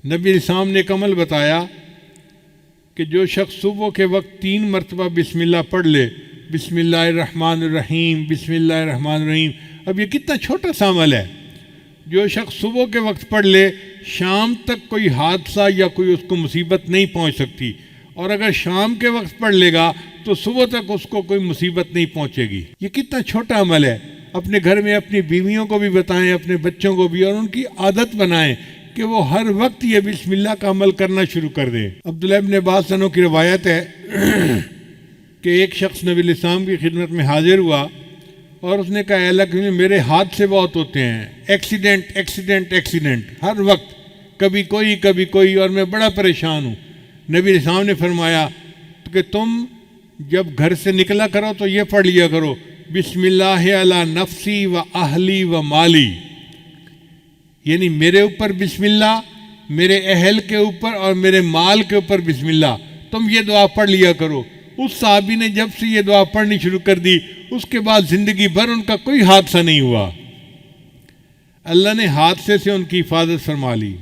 نبی السلام نے ایک عمل بتایا کہ جو شخص صبح کے وقت 3 مرتبہ بسم اللہ پڑھ لے، بسم اللہ الرحمن الرحیم، بسم اللہ الرحمن الرحیم، اب یہ کتنا چھوٹا سا عمل ہے، جو شخص صبح کے وقت پڑھ لے شام تک کوئی حادثہ یا کوئی اس کو مصیبت نہیں پہنچ سکتی، اور اگر شام کے وقت پڑھ لے گا تو صبح تک اس کو کوئی مصیبت نہیں پہنچے گی۔ یہ کتنا چھوٹا عمل ہے، اپنے گھر میں اپنی بیویوں کو بھی بتائیں، اپنے بچوں کو بھی، اور ان کی عادت بنائیں کہ وہ ہر وقت یہ بسم اللہ کا عمل کرنا شروع کر دیں۔ عبداللہ ابن عباس عنہ کی روایت ہے کہ ایک شخص نبی علیہ السلام کی خدمت میں حاضر ہوا اور اس نے کہا اے اللہ کے میرے حادثے بہت ہوتے ہیں، ایکسیڈنٹ ایکسیڈنٹ ایکسیڈنٹ، ہر وقت کبھی کوئی اور میں بڑا پریشان ہوں۔ نبی علیہ السلام نے فرمایا کہ تم جب گھر سے نکلا کرو تو یہ پڑھ لیا کرو، بسم اللہ علی نفسی و اہلی و مالی، یعنی میرے اوپر بسم اللہ، میرے اہل کے اوپر اور میرے مال کے اوپر بسم اللہ، تم یہ دعا پڑھ لیا کرو۔ اس صحابی نے جب سے یہ دعا پڑھنی شروع کر دی اس کے بعد زندگی بھر ان کا کوئی حادثہ نہیں ہوا، اللہ نے حادثے سے ان کی حفاظت فرما لی۔